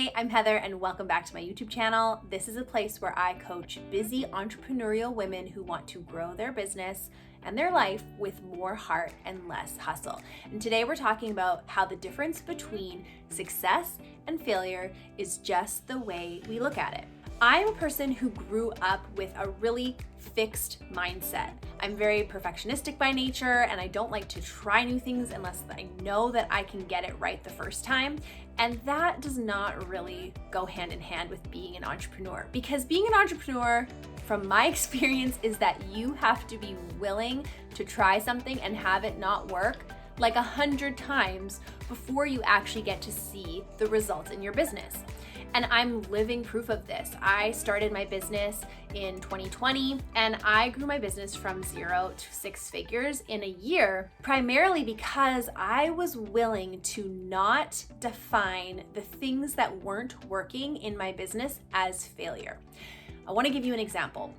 Hey, I'm Heather and welcome back to my YouTube channel. This is a place where I coach busy entrepreneurial women who want to grow their business and their life with more heart and less hustle. And today we're talking about how the difference between success and failure is just the way we look at it. I'm a person who grew up with a really fixed mindset. I'm very perfectionistic by nature and I don't like to try new things unless I know that I can get it right the first time. And that does not really go hand in hand with being an entrepreneur, because being an entrepreneur, from my experience, is that you have to be willing to try something and have it not work like 100 times before you actually get to see the results in your business. And I'm living proof of this. I started my business in 2020 and I grew my business from 0 to 6 figures in a year, primarily because I was willing to not define the things that weren't working in my business as failure. I want to give you an example.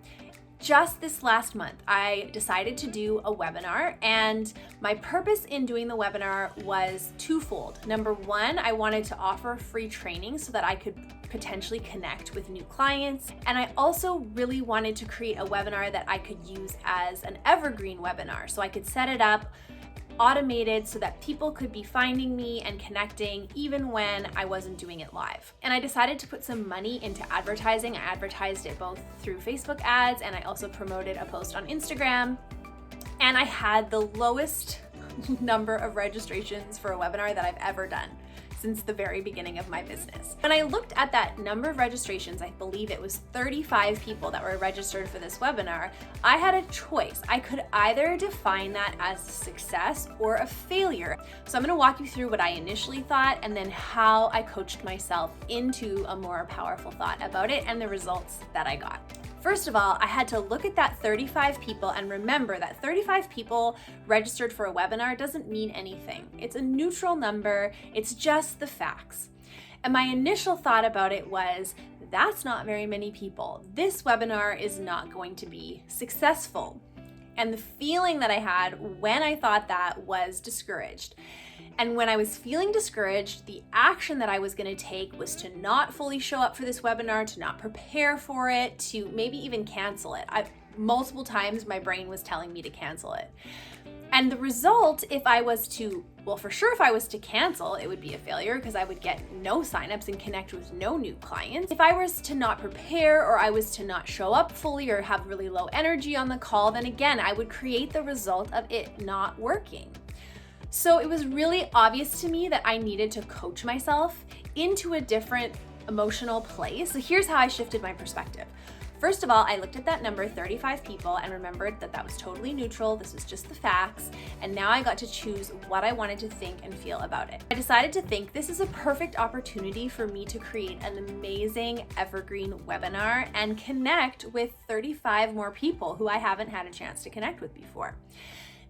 Just this last month, I decided to do a webinar, and my purpose in doing the webinar was twofold. Number one, I wanted to offer free training so that I could potentially connect with new clients. And I also really wanted to create a webinar that I could use as an evergreen webinar. So I could set it up automated so that people could be finding me and connecting even when I wasn't doing it live. And I decided to put some money into advertising. I advertised it both through Facebook ads and I also promoted a post on Instagram. And I had the lowest number of registrations for a webinar that I've ever done since the very beginning of my business. When I looked at that number of registrations, I believe it was 35 people that were registered for this webinar, I had a choice. I could either define that as a success or a failure. So I'm gonna walk you through what I initially thought and then how I coached myself into a more powerful thought about it and the results that I got. First of all, I had to look at that 35 people and remember that 35 people registered for a webinar doesn't mean anything. It's a neutral number, it's just the facts. And my initial thought about it was, that's not very many people. This webinar is not going to be successful. And the feeling that I had when I thought that was discouraged. And when I was feeling discouraged, the action that I was going to take was to not fully show up for this webinar, to not prepare for it, to maybe even cancel it. Multiple times my brain was telling me to cancel it. And the result, if I was to cancel, it would be a failure because I would get no signups and connect with no new clients. If I was to not prepare or I was to not show up fully or have really low energy on the call, then again, I would create the result of it not working. So it was really obvious to me that I needed to coach myself into a different emotional place. So here's how I shifted my perspective. First of all, I looked at that number, 35 people, and remembered that that was totally neutral. This was just the facts. And now I got to choose what I wanted to think and feel about it. I decided to think this is a perfect opportunity for me to create an amazing evergreen webinar and connect with 35 more people who I haven't had a chance to connect with before.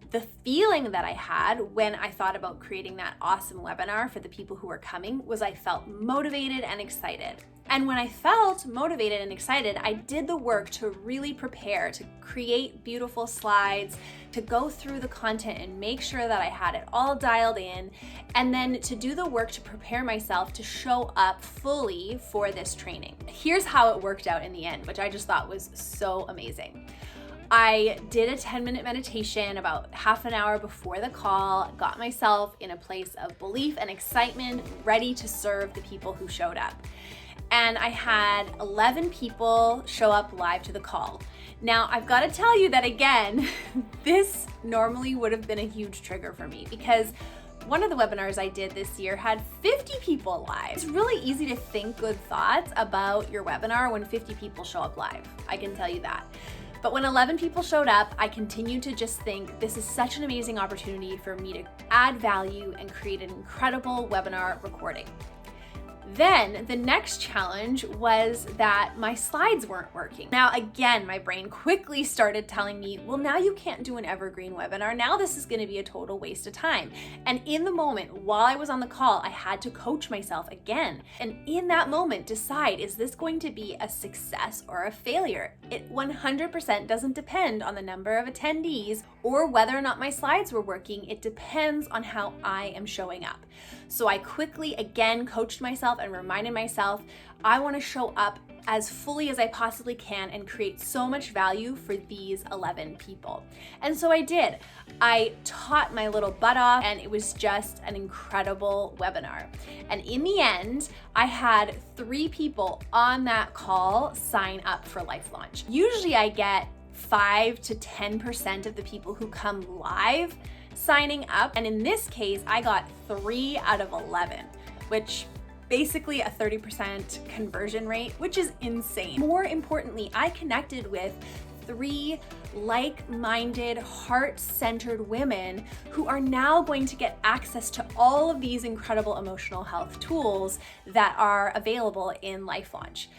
The feeling that I had when I thought about creating that awesome webinar for the people who were coming was I felt motivated and excited. And when I felt motivated and excited, I did the work to really prepare, to create beautiful slides, to go through the content and make sure that I had it all dialed in, and then to do the work to prepare myself to show up fully for this training. Here's how it worked out in the end, which I just thought was so amazing. I did a 10-minute meditation about half an hour before the call, got myself in a place of belief and excitement, ready to serve the people who showed up. And I had 11 people show up live to the call. Now, I've got to tell you that again, this normally would have been a huge trigger for me because one of the webinars I did this year had 50 people live. It's really easy to think good thoughts about your webinar when 50 people show up live. I can tell you that. But when 11 people showed up, I continued to just think this is such an amazing opportunity for me to add value and create an incredible webinar recording. Then the next challenge was that my slides weren't working. Now, again, my brain quickly started telling me, well, now you can't do an evergreen webinar. Now this is going to be a total waste of time. And in the moment, while I was on the call, I had to coach myself again. And in that moment, decide, is this going to be a success or a failure? It 100% doesn't depend on the number of attendees or whether or not my slides were working. It depends on how I am showing up. So I quickly again coached myself and reminded myself, I want to show up as fully as I possibly can and create so much value for these 11 people. And so I did. I taught my little butt off, and it was just an incredible webinar. And in the end, I had 3 people on that call sign up for Life Launch. Usually I get 5 to 10% of the people who come live signing up. And in this case, I got 3 out of 11, which basically a 30% conversion rate, which is insane. More importantly, I connected with 3 like-minded, heart-centered women who are now going to get access to all of these incredible emotional health tools that are available in Life Launch.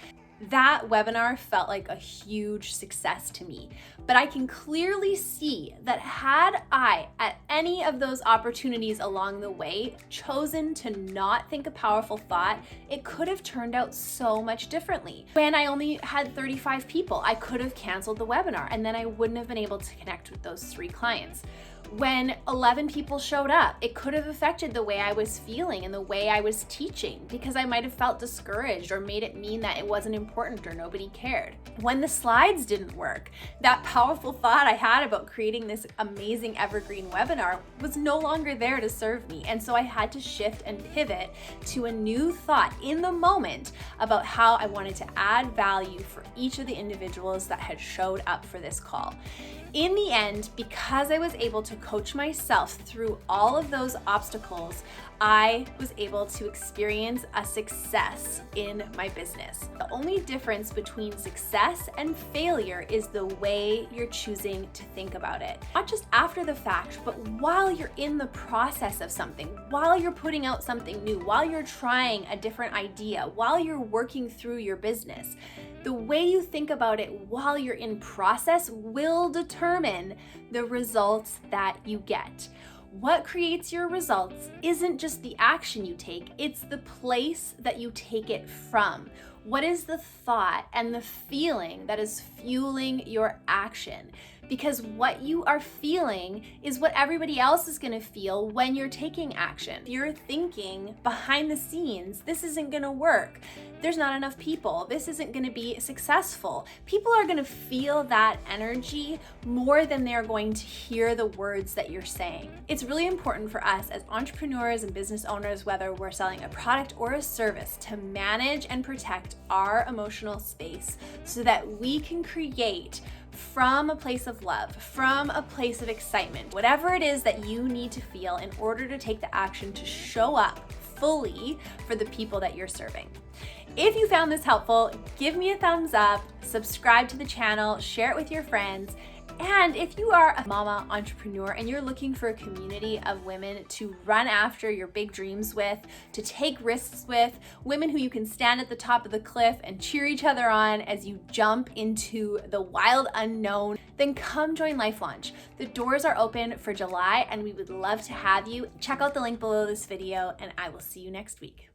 That webinar felt like a huge success to me, but I can clearly see that had I, at any of those opportunities along the way, chosen to not think a powerful thought, it could have turned out so much differently. When I only had 35 people, I could have canceled the webinar, and then I wouldn't have been able to connect with those 3 clients. When 11 people showed up, it could have affected the way I was feeling and the way I was teaching, because I might have felt discouraged or made it mean that it wasn't important or nobody cared. When the slides didn't work, that powerful thought I had about creating this amazing evergreen webinar was no longer there to serve me. And so I had to shift and pivot to a new thought in the moment about how I wanted to add value for each of the individuals that had showed up for this call. In the end, because I was able to coach myself through all of those obstacles, I was able to experience a success in my business. The only difference between success and failure is the way you're choosing to think about it. Not just after the fact, but while you're in the process of something, while you're putting out something new, while you're trying a different idea, while you're working through your business. The way you think about it while you're in process will determine the results that you get. What creates your results isn't just the action you take, it's the place that you take it from. What is the thought and the feeling that is fueling your action? Because what you are feeling is what everybody else is going to feel when you're taking action. If you're thinking behind the scenes, this isn't going to work. There's not enough people. This isn't going to be successful. People are going to feel that energy more than they're going to hear the words that you're saying. It's really important for us as entrepreneurs and business owners, whether we're selling a product or a service, to manage and protect our emotional space so that we can create from a place of love, from a place of excitement, whatever it is that you need to feel in order to take the action to show up fully for the people that you're serving. If you found this helpful, give me a thumbs up, subscribe to the channel, share it with your friends. And if you are a mama entrepreneur and you're looking for a community of women to run after your big dreams with, to take risks with, women who you can stand at the top of the cliff and cheer each other on as you jump into the wild unknown, then come join Life Launch. The doors are open for July and we would love to have you. Check out the link below this video and I will see you next week.